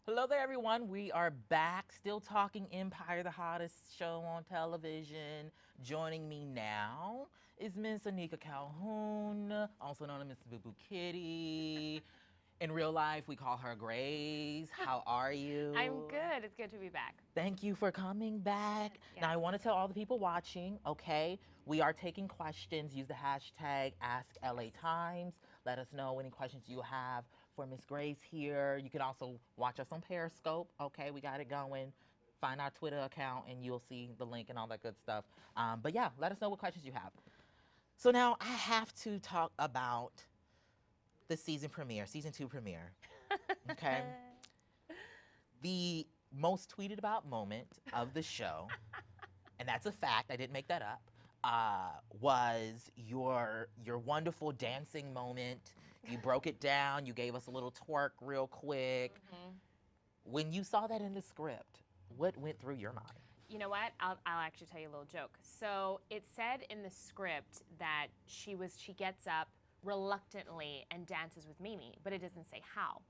Hello there, everyone. We are back, still talking Empire, the hottest show on television. Joining me now is Miss Anika Calhoun, also known as Miss Boo Boo Kitty. In real life, we call her Grace. How are you? I'm good. It's good to be back. Thank you for coming back. Yes, Now, I yes. want to tell all the people watching, okay, we are taking questions. Use the hashtag AskLATimes. Let us know any questions you have for Miss Grace here. You can also watch us on Periscope, okay? We got it going. Find our Twitter account and you'll see the link and all that good stuff. But yeah, let us know what questions you have. So now I have to talk about the season premiere, season 2 premiere, okay? The most tweeted about moment of the show, and that's a fact, I didn't make that up, was your wonderful dancing moment. You broke it down, you gave us a little twerk real quick. When you saw that in the script, what went through your mind? You know what? I'll actually tell you a little joke. So it said in the script that she gets up reluctantly and dances with Mimi, but it doesn't say how.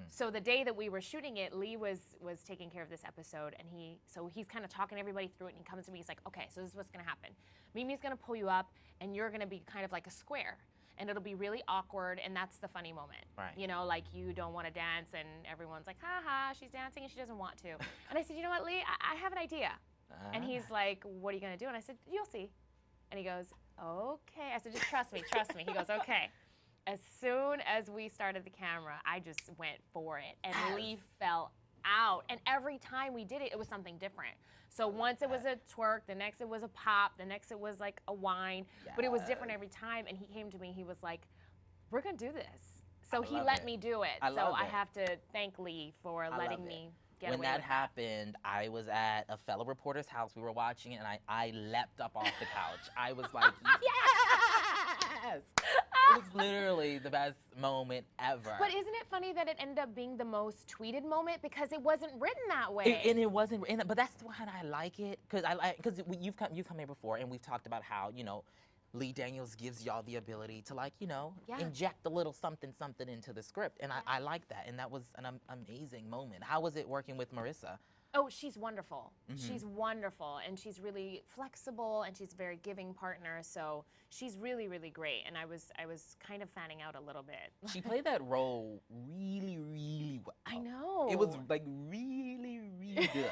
So the day that we were shooting it, Lee was taking care of this episode, and he's kind of talking everybody through it, and he comes to me, he's like, okay, so this is what's gonna happen. Mimi's gonna pull you up, and you're gonna be kind of like a square. And it'll be really awkward, and that's the funny moment. Right. You know, like you don't want to dance, and everyone's like, ha ha, she's dancing, and she doesn't want to. And I said, you know what, Lee, I have an idea. And he's like, what are you gonna do? And I said, you'll see. And he goes, okay. I said, just trust me, trust me. He goes, okay. As soon as we started the camera, I just went for it. And Lee fell out. And every time we did it, it was something different. So once it was a twerk, the next it was a pop, the next it was like a whine. But it was different every time. And he came to me, he was like, we're gonna do this. So he let me do it. So I have to thank Lee for letting me get When away that with happened, I was at a fellow reporter's house. We were watching it, and I leapt up off the couch. I was like, yes! It was literally the best moment ever. But isn't it funny that it ended up being the most tweeted moment because it wasn't written that way? And it wasn't, but that's why I like it, because you've come here before, and we've talked about how Lee Daniels gives y'all the ability to inject a little something into the script, and I like that, and that was an amazing moment. How was it working with Marissa? Oh, she's wonderful. She's wonderful, and she's really flexible, and she's a very giving partner. So she's really, really great. And I was kind of fanning out a little bit. She played that role really, really well. I know. It was like really, really good.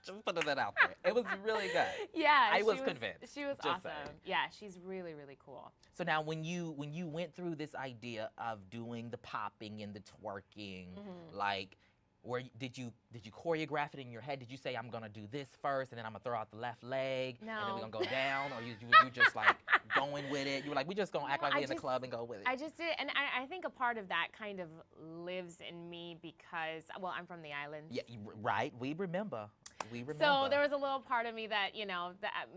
Just putting that out there. It was really good. Yeah, I was convinced. She was Just awesome. saying. Yeah, she's really, really cool. So now, when you went through this idea of doing the popping and the twerking, like, did you choreograph it in your head? Did you say, I'm gonna do this first, and then I'm gonna throw out the left leg, and then we're gonna go down, or you just like going with it? You were like, we just gonna act like we're in the club and go with it. I just did, and I think a part of that kind of lives in me because, well, I'm from the islands. Yeah, right. We remember. So there was a little part of me that,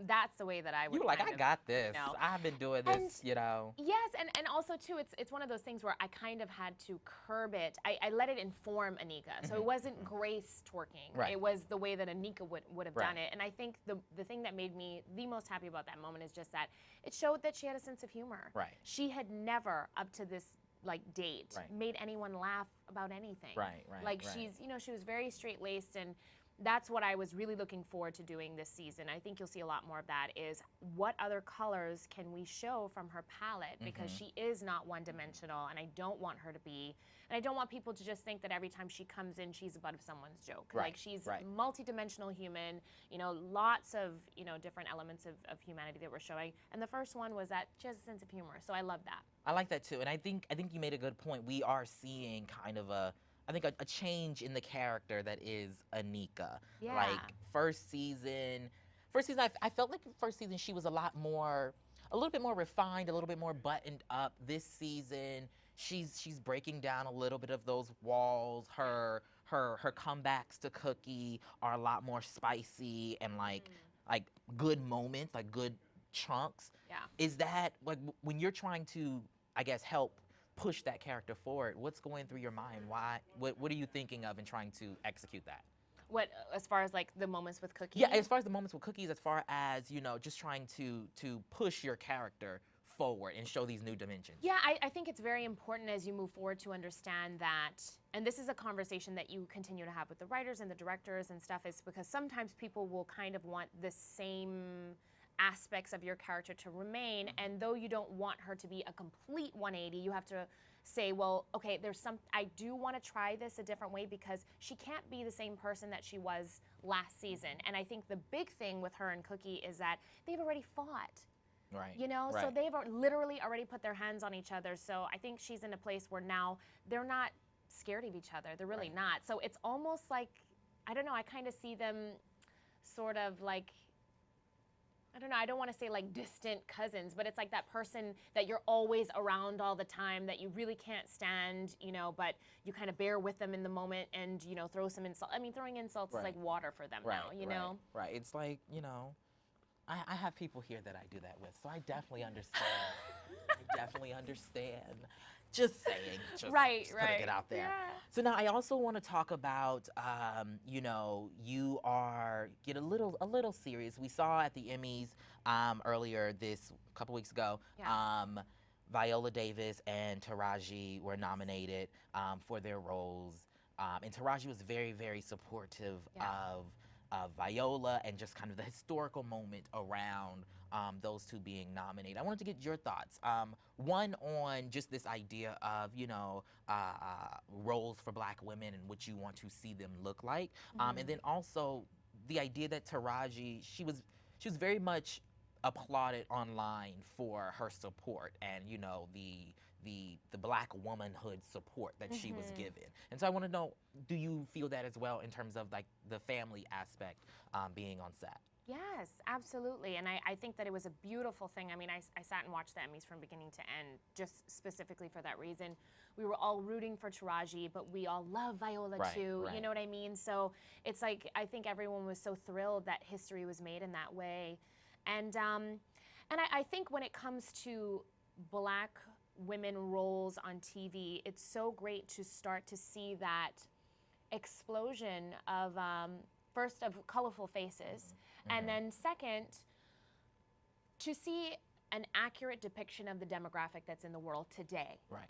that's the way that I would. You were like, I got this. I've been doing this, Yes, and also too, it's one of those things where I kind of had to curb it. I let it inform Anika. So it wasn't Grace twerking. Right. It was the way that Anika would have done it. And I think the thing that made me the most happy about that moment is just that it showed that she had a sense of humor. Right. She had never, up to this date, made anyone laugh about anything. Right. Like she's, she was very straight-laced, and that's what I was really looking forward to doing this season. I think you'll see a lot more of that, is what other colors can we show from her palette, because she is not one-dimensional, and I don't want her to be. And I don't want people to just think that every time she comes in, she's a butt of someone's joke. Right, Like, she's right. multi-dimensional human, lots of, different elements of humanity that we're showing. And the first one was that she has a sense of humor, so I love that. I like that too, and I think you made a good point. We are seeing kind of a change in the character that is Anika. Yeah. Like first season, I felt like first season she was a little bit more refined, a little bit more buttoned up. This season, she's breaking down a little bit of those walls. Her comebacks to Cookie are a lot more spicy and like good moments, like good chunks. Yeah. Is that like when you're trying to, I guess, help push that character forward, what's going through your mind? What are you thinking of in trying to execute that? What, as far as like the moments with Cookie? Yeah, as far as the moments with Cookies, as far as, just trying to push your character forward and show these new dimensions? Yeah, I think it's very important as you move forward to understand that, and this is a conversation that you continue to have with the writers and the directors and stuff, is because sometimes people will kind of want the same aspects of your character to remain, and though you don't want her to be a complete 180, you have to say, well, okay, I do want to try this a different way because she can't be the same person that she was last season. And I think the big thing with her and Cookie is that they've already fought. Right. You know, so they've literally already put their hands on each other. So I think she's in a place where now they're not scared of each other. They're really not. So it's almost like, I don't know, I kind of see them sort of like, I don't know, I don't want to say like distant cousins, but it's like that person that you're always around all the time that you really can't stand, you know, but you kind of bear with them in the moment and, you know, throw some insults. I mean, throwing insults is like water for them now, you know? Right. It's like, you know, I have people here that I do that with, so I definitely understand. I definitely understand. Just saying, just putting it out there. Yeah. So now I also want to talk about, you know, you get a little serious. We saw at the Emmys earlier this couple weeks ago. Yeah. Viola Davis and Taraji were nominated for their roles, and Taraji was very, very supportive of Viola and just kind of the historical moment around those two being nominated. I wanted to get your thoughts. One on just this idea of, you know, roles for Black women and what you want to see them look like, and then also the idea that Taraji, she was very much applauded online for her support and, you know, the Black womanhood support that she was given. And so I want to know, do you feel that as well in terms of like the family aspect being on set? Yes, absolutely. And I think that it was a beautiful thing. I mean, I sat and watched the Emmys from beginning to end just specifically for that reason. We were all rooting for Taraji, but we all love Viola too. You know what I mean? So it's like, I think everyone was so thrilled that history was made in that way. And I think when it comes to Black women roles on TV, it's so great to start to see that explosion of, first, of colorful faces, and then second, to see an accurate depiction of the demographic that's in the world today. Right.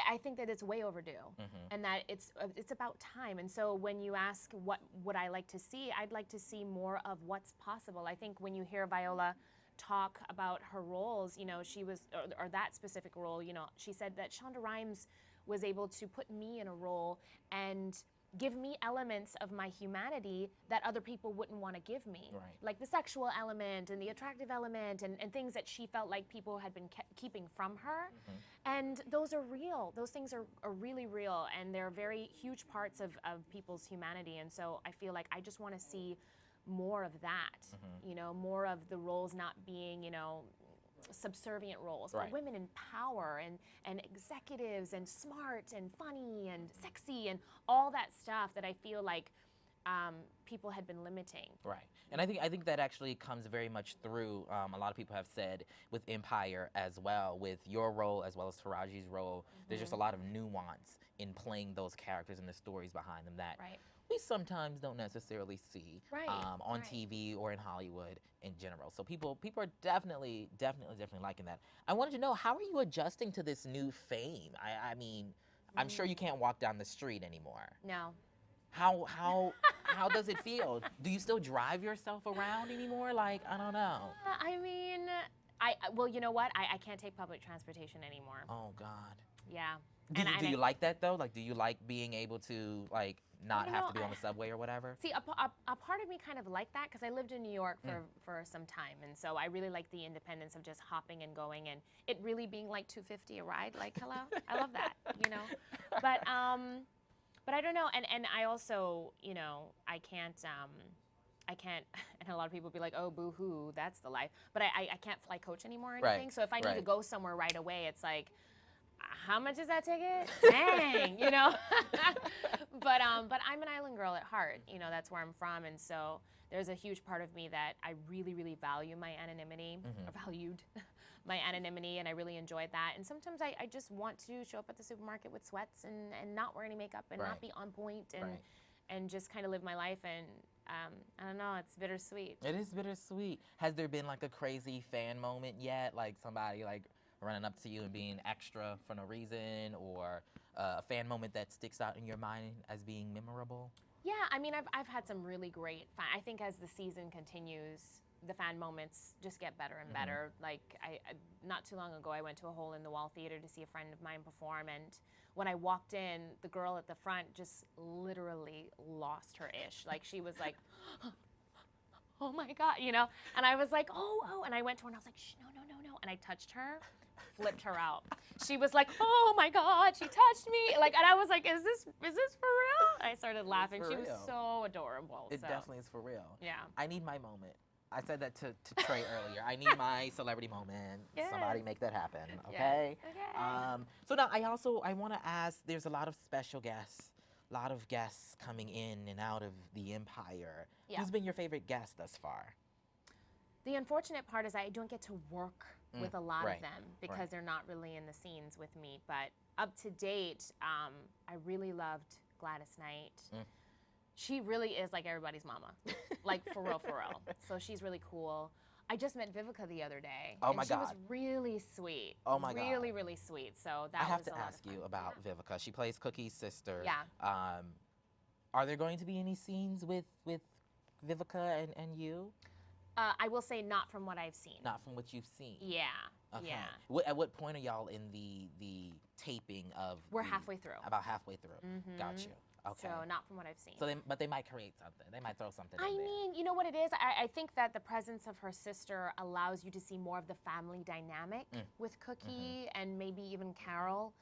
I think that it's way overdue, and that it's about time. And so when you ask what would I like to see, I'd like to see more of what's possible. I think when you hear Viola talk about her roles, you know, she was, or that specific role, you know, she said that Shonda Rhimes was able to put me in a role and give me elements of my humanity that other people wouldn't want to give me. Like the sexual element and the attractive element and things that she felt like people had been keeping from her. And those are real. Those things are really real, and they're very huge parts of people's humanity. And so I feel like I just want to see more of that, you know, more of the roles not being, you know, subservient roles, but women in power and executives and smart and funny and sexy and all that stuff that I feel like people had been limiting. And I think that actually comes very much through, a lot of people have said, with Empire as well, with your role as well as Taraji's role, there's just a lot of nuance in playing those characters and the stories behind them that we sometimes don't necessarily see on TV or in Hollywood in general. So people are definitely liking that. I wanted to know, how are you adjusting to this new fame? I mean, I'm sure you can't walk down the street anymore. No. How does it feel? Do you still drive yourself around anymore? Like, I don't know. I mean, well, you know what? I can't take public transportation anymore. Oh God. Yeah. Do you like that though? Like, do you like being able to like not have to be on the subway or whatever? See, a part of me kind of liked that because I lived in New York for some time, and so I really like the independence of just hopping and going, and it really being like $2.50 a ride. Like, hello, I love that, you know. But I don't know, and I also, you know, I can't, and a lot of people be like, oh, boo-hoo, that's the life. But I can't fly coach anymore or anything. So if I need to go somewhere right away, it's like, how much is that ticket? Dang, you know. But I'm an island girl at heart. You know, that's where I'm from, and so there's a huge part of me that I really, really value my anonymity, or valued my anonymity, and I really enjoyed that. And sometimes I just want to show up at the supermarket with sweats and not wear any makeup and not be on point and just kind of live my life. And I don't know, it's bittersweet. It is bittersweet. Has there been like a crazy fan moment yet? Like somebody like running up to you and being extra for no reason, or a fan moment that sticks out in your mind as being memorable? Yeah, I mean, I've had some really great fan. I think as the season continues, the fan moments just get better and better. Like, I not too long ago, I went to a hole in the wall theater to see a friend of mine perform, and when I walked in, the girl at the front just literally lost her ish. Like, she was like, oh my God, you know? And I was like, oh, and I went to her and I was like, shh, no. And I touched her, flipped her out. She was like, oh my God, she touched me. Like, and I was like, is this for real? I started laughing. She was so adorable. It definitely is for real. Yeah. I need my moment. I said that to Trey earlier. I need my celebrity moment. Yes. Somebody make that happen, okay? Yes. Okay. So now I want to ask, there's a lot of special guests, a lot of guests coming in and out of the Empire. Yeah. Who's been your favorite guest thus far? The unfortunate part is I don't get to work with a lot right, of them because right. they're not really in the scenes with me. But up to date, I really loved Gladys Knight. She really is like everybody's mama, like for real. So she's really cool. I just met Vivica the other day. Oh and my she God. was really sweet. Oh my God. Really sweet. So that I have was to a lot ask of fun. you about Vivica. She plays Cookie's sister. Yeah. Are there going to be any scenes with Vivica and you? I will say not from what I've seen. Not from what you've seen. Yeah. Okay. Yeah. At what point are y'all in the taping of? We're halfway through. About halfway through. Mhm. Got you. Okay. So not from what I've seen. So but they might create something. They might throw something I in there. mean, you know what it is? I think that the presence of her sister allows you to see more of the family dynamic with Cookie and maybe even Carol.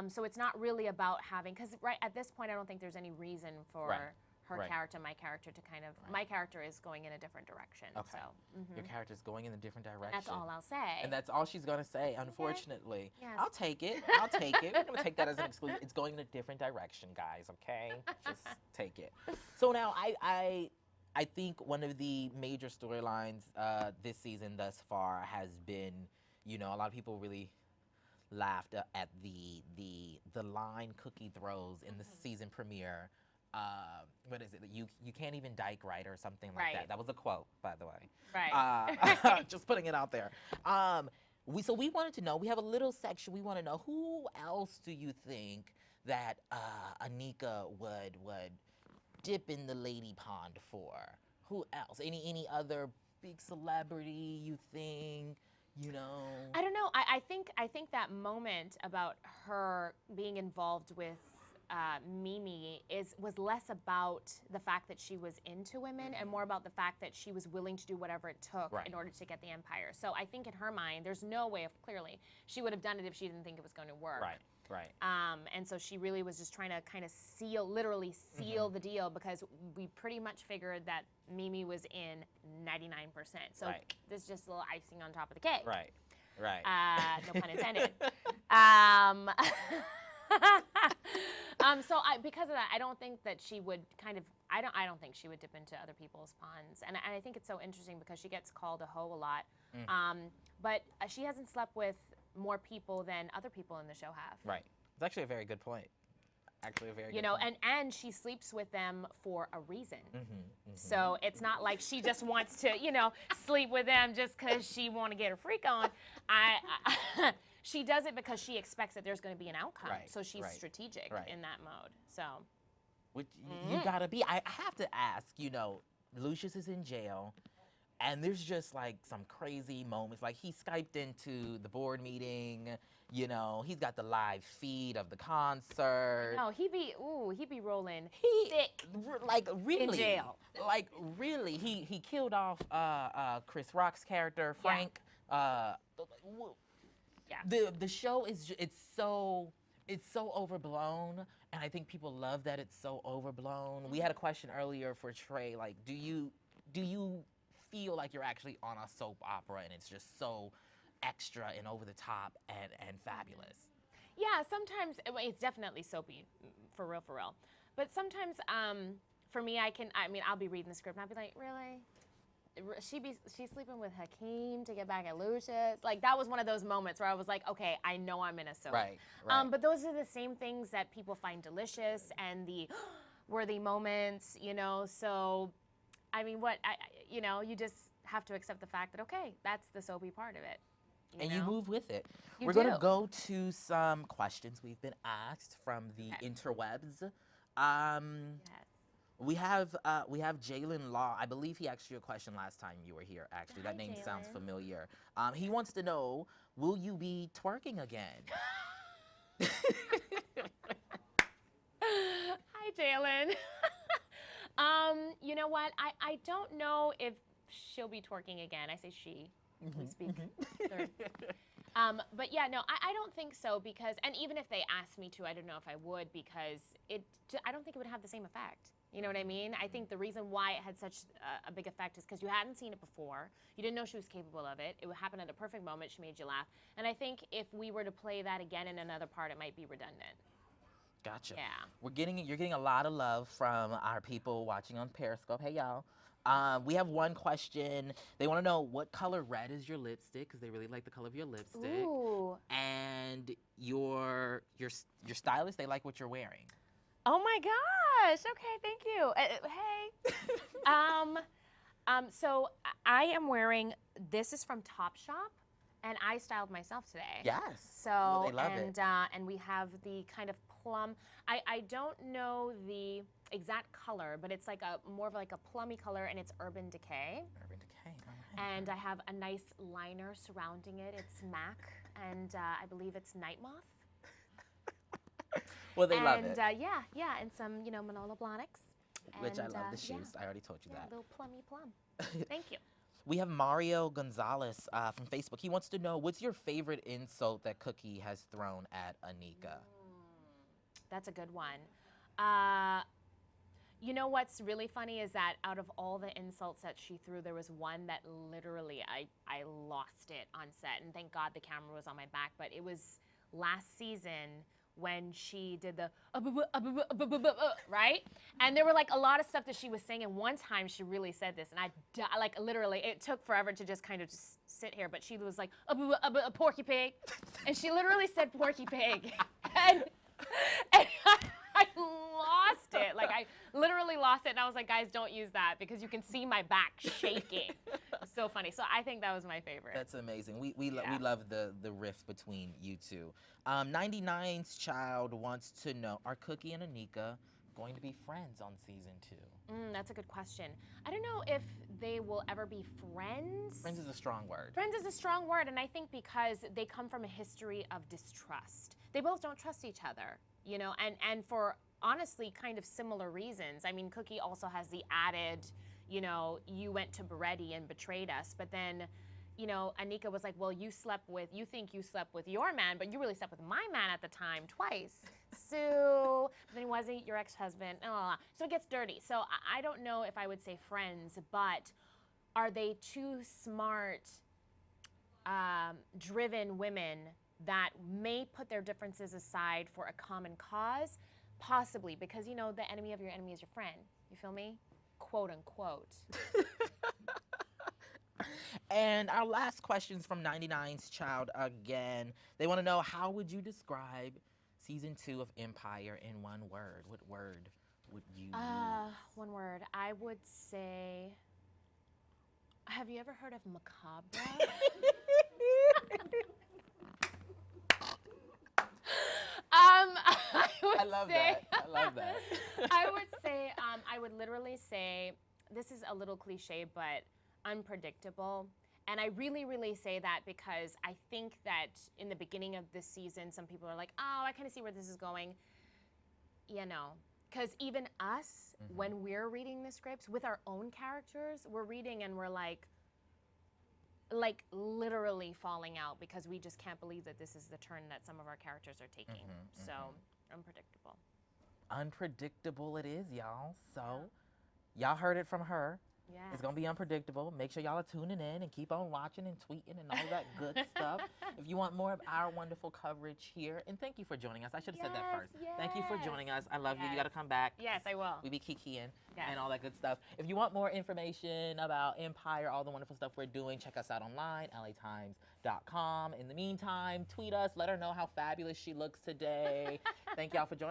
So it's not really about having, because right at this point, I don't think there's any reason for her character, my character, to kind of, my character is going in a different direction. Okay. So, Your character's going in a different direction. that's all I'll say. And that's all she's going to say, unfortunately. Yes. I'll take it. I'll take it. I'm going to take that as an exclusive. It's going in a different direction, guys, okay? Just take it. So now I think one of the major storylines this season thus far has been, you know, a lot of people really laughed at the line Cookie throws in the season premiere. What is it? You can't even dike right or something like that. That was a quote, by the way. Right. Just putting it out there. We wanted to know. We have a little section. We want to know, who else do you think that Anika would dip in the lady pond for? Who else? Any other big celebrity you think? You know. I don't know. I think that moment about her being involved with Mimi was less about the fact that she was into women and more about the fact that she was willing to do whatever it took in order to get the Empire. So I think in her mind, there's no way of clearly she would have done it if she didn't think it was going to work. Right. And so she really was just trying to kind of literally seal the deal, because we pretty much figured that Mimi was in 99%. So this is just a little icing on top of the cake. Right. No pun intended. So because of that, I don't think that she would I don't think she would dip into other people's ponds. And I think it's so interesting because she gets called a hoe a lot. But she hasn't slept with more people than other people in the show have. Right. It's actually a very good point. You know, and she sleeps with them for a reason. So it's not like she just wants to, you know, sleep with them just because she want to get her freak on. She does it because she expects that there's going to be an outcome. So she's strategic in that mode. So. Which you gotta be. I have to ask, you know, Lucius is in jail, and there's just like some crazy moments. Like he Skyped into the board meeting, you know, he's got the live feed of the concert. No, he be rolling thick. Like really. In jail. Like really. He killed off Chris Rock's character, Frank. The show it's so overblown, and I think people love that it's so overblown. We had a question earlier for Trey, like, do you feel like you're actually on a soap opera and it's just so extra and over the top and fabulous? Yeah, sometimes it's definitely soapy, for real. But sometimes, for me, I'll be reading the script and I'll be like, really? She's sleeping with Hakeem to get back at Lucius. Like, that was one of those moments where I was like, okay, I know I'm in a soap. Right. But those are the same things that people find delicious, and the worthy moments, you know. So, I mean, you know, you just have to accept the fact that, okay, that's the soapy part of it. And you move with it. You We're going do. to go to some questions we've been asked from the Okay. interwebs. Yes. We have Jalen Law. I believe he asked you a question last time you were here. Actually, Hi, that name sounds Jalen. familiar. He wants to know, will you be twerking again? Hi, Jalen. You know what? I don't know if she'll be twerking again. I say she. We speak third. But yeah, no, I don't think so because, and even if they asked me to, I don't know if I would because I don't think it would have the same effect. You know what I mean? I think the reason why it had such a big effect is because you hadn't seen it before. You didn't know she was capable of it. It would happen at a perfect moment. She made you laugh. And I think if we were to play that again in another part, it might be redundant. Gotcha. Yeah. You're getting a lot of love from our people watching on Periscope. Hey, y'all. We have one question. They want to know what color red is your lipstick because they really like the color of your lipstick. Ooh. And your stylist, they like what you're wearing. Oh my gosh. Okay, thank you. Hey. So I am wearing, this is from Topshop, and I styled myself today. Yes. So, well, they love it. And we have the kind of plum, I don't know the exact color, but it's like more of like a plummy color, and it's Urban Decay. Urban Decay. All right. And I have a nice liner surrounding it. It's MAC, and I believe it's Night Moth. Well, they love it. And yeah, and some, you know, Manolo Blahniks. Which I love the shoes. I already told you that. Little plummy plum. Thank you. We have Mario Gonzalez from Facebook. He wants to know, what's your favorite insult that Cookie has thrown at Anika? That's a good one. You know what's really funny is that out of all the insults that she threw, there was one that literally I lost it on set. And thank God the camera was on my back. But it was last season when she did the right? And there were like a lot of stuff that she was saying, and one time she really said this, and I like literally, it took forever to just kind of just sit here, but she was like, a porky pig, and she literally said porky pig, and I lost it. Like I literally lost it, and I was like, guys, don't use that because you can see my back shaking. It's so funny. So I think that was my favorite. That's amazing. We love the riff between you two. 99's Child wants to know, are Cookie and Anika going to be friends on season 2? That's a good question. I don't know if they will ever be friends. Friends is a strong word. Friends is a strong word, and I think because they come from a history of distrust. They both don't trust each other, you know, and for honestly kind of similar reasons. I mean, Cookie also has the added, you know, you went to Beretti and betrayed us, but then, you know, Anika was like, well, you think you slept with your man, but you really slept with my man at the time twice. So, but then he wasn't your ex-husband. So it gets dirty. So I don't know if I would say friends, but are they two smart, driven women that may put their differences aside for a common cause? Possibly, because, you know, the enemy of your enemy is your friend. You feel me? Quote unquote. And our last question's from 99's Child again. They want to know, how would you describe season 2 of Empire in one word? What word would you use? One word. I would say, have you ever heard of macabre? I love that. I would say, I would literally say, this is a little cliche, but unpredictable. And I really, really say that because I think that in the beginning of this season, some people are like, oh, I kind of see where this is going. You know, because even us, when we're reading the scripts with our own characters, we're reading and we're like literally falling out because we just can't believe that this is the turn that some of our characters are taking. So unpredictable. Unpredictable it is, y'all. So y'all heard it from her. Yes. It's going to be unpredictable. Make sure y'all are tuning in and keep on watching and tweeting and all that good stuff. If you want more of our wonderful coverage here, and thank you for joining us. I should have said that first. Yes. Thank you for joining us. I love you. You got to come back. Yes, I will. We be kikiing Yes. and all that good stuff. If you want more information about Empire, all the wonderful stuff we're doing, check us out online, latimes.com. In the meantime, tweet us. Let her know how fabulous she looks today. Thank y'all for joining